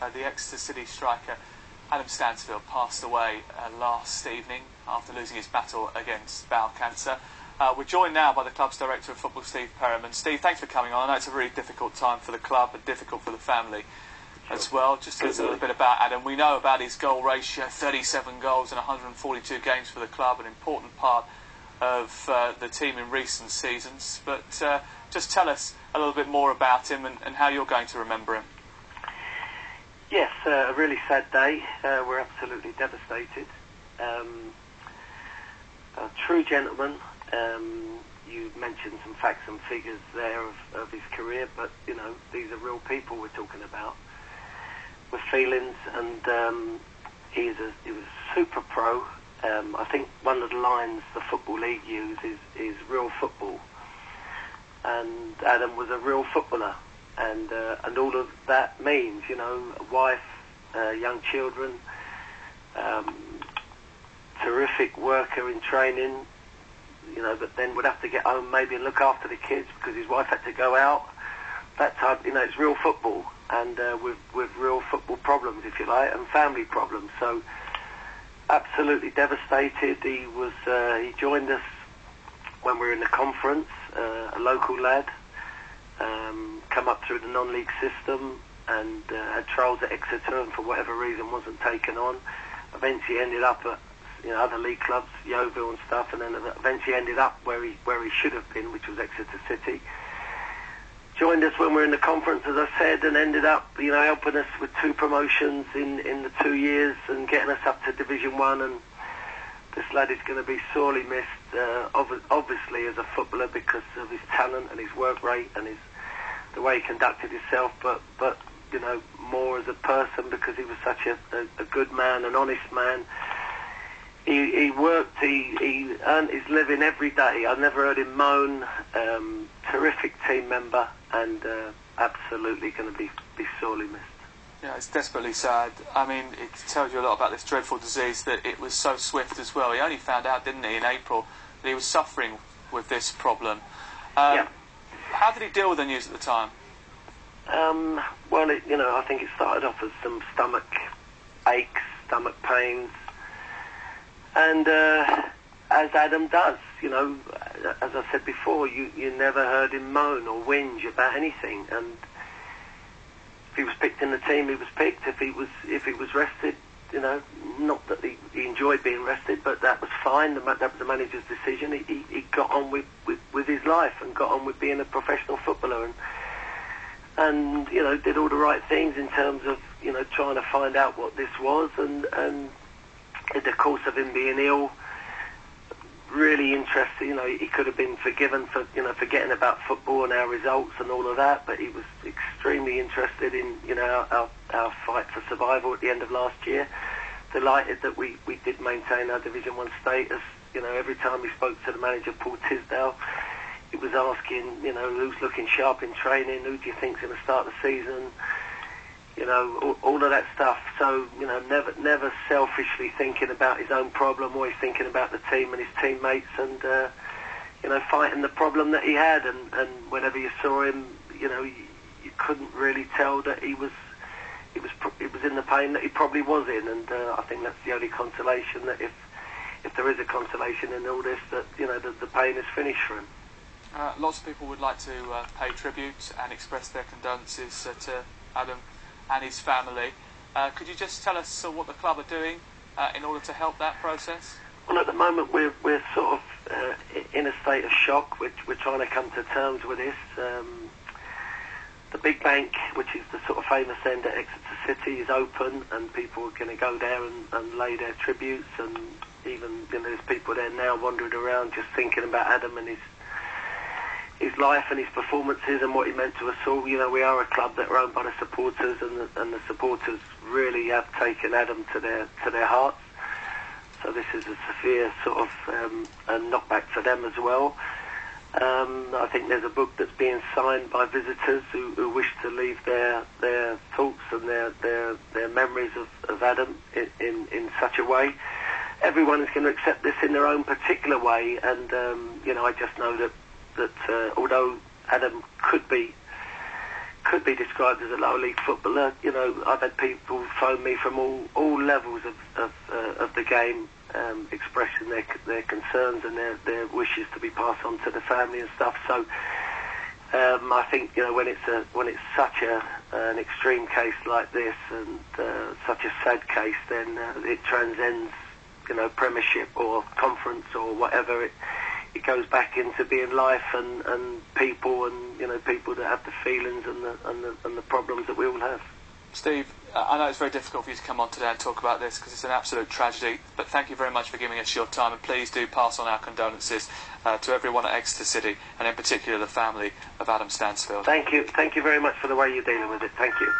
the Exeter City striker Adam Stansfield passed away last evening after losing his battle against bowel cancer. We're joined now by the club's Director of Football, Steve Perryman. Steve, thanks for coming on. I know it's a really difficult time for the club and difficult for the family as well. Just tell us a little bit about Adam. We know about his goal ratio, 37 goals in 142 games for the club, an important part of the team in recent seasons. But just tell us a little bit more about him and how you're going to remember him. Yes, a really sad day. We're absolutely devastated. A true gentleman. You mentioned some facts and figures there of his career, but you know, these are real people we're talking about with feelings, and he was a super pro. I think one of the lines the Football League use is real football, and Adam was a real footballer, and all of that means, you know, a wife, young children, terrific worker in training, you know, but then would have to get home maybe and look after the kids because his wife had to go out. That type, you know, it's real football, and with real football problems, if you like, and family problems. So absolutely devastated. He joined us when we were in the conference, a local lad, come up through the non-league system, and had trials at Exeter, and for whatever reason wasn't taken on. Eventually ended up at, you know, other league clubs, Yeovil and stuff, and then eventually ended up where he should have been, which was Exeter City. Joined us when we were in the conference, as I said, and ended up, you know, helping us with 2 promotions in the 2 years and getting us up to Division 1. And this lad is going to be sorely missed, obviously as a footballer because of his talent and his work rate and the way he conducted himself, but you know, more as a person because he was such a good man, an honest man. He worked, he earned his living every day. I've never heard him moan. Terrific team member, and absolutely going to be sorely missed. Yeah, it's desperately sad. I mean, it tells you a lot about this dreadful disease that it was so swift as well. He only found out, didn't he, in April, that he was suffering with this problem. Yeah. How did he deal with the news at the time? Well, you know, I think it started off as some stomach aches, stomach pains. And as Adam does, you know, as I said before, you never heard him moan or whinge about anything. And if he was picked in the team, he was picked. If he was rested, you know, not that he enjoyed being rested, but that was fine. That was the manager's decision. He got on with his life and got on with being a professional footballer, and you know, did all the right things in terms of, you know, trying to find out what this was, and in the course of him being ill, really interested. You know, he could have been forgiven for, you know, forgetting about football and our results and all of that, but he was extremely interested in, you know, our fight for survival at the end of last year. Delighted that we did maintain our Division 1 status. You know, every time we spoke to the manager, Paul Tisdale, he was asking, you know, who's looking sharp in training, who do you think's going to start the season, you know, all of that stuff. So, you know, never selfishly thinking about his own problem, always thinking about the team and his teammates, and you know, fighting the problem that he had. And whenever you saw him, you know, you couldn't really tell that he was in the pain that he probably was in. And I think that's the only consolation, that if there is a consolation in all this, that, you know, the pain is finished for him. Lots of people would like to pay tribute and express their condolences to Adam and his family. Could you just tell us what the club are doing in order to help that process? Well, at the moment we're sort of in a state of shock. We're trying to come to terms with this. The big bank, which is the sort of famous end at Exeter City, is open, and people are going to go there and lay their tributes. And even, you know, there's people there now wandering around just thinking about Adam and his life and his performances and what he meant to us all. You know, we are a club that are owned by the supporters, and the supporters really have taken Adam to their hearts. So this is a severe sort of a knockback for them as well. I think there's a book that's being signed by visitors who wish to leave their thoughts and their memories of Adam in such a way. Everyone is going to accept this in their own particular way, and you know, I just know that although Adam could be could be described as a lower league footballer. You know, I've had people phone me from all levels of the game, expressing their concerns and their wishes to be passed on to the family and stuff. So I think, you know, when it's such an extreme case like this and such a sad case, then it transcends, you know, Premiership or Conference or whatever. It goes back into being life and people, and, you know, people that have the feelings and the problems that we all have. Steve, I know it's very difficult for you to come on today and talk about this because it's an absolute tragedy, but thank you very much for giving us your time, and please do pass on our condolences to everyone at Exeter City, and in particular the family of Adam Stansfield. Thank you very much for the way you're dealing with it. Thank you.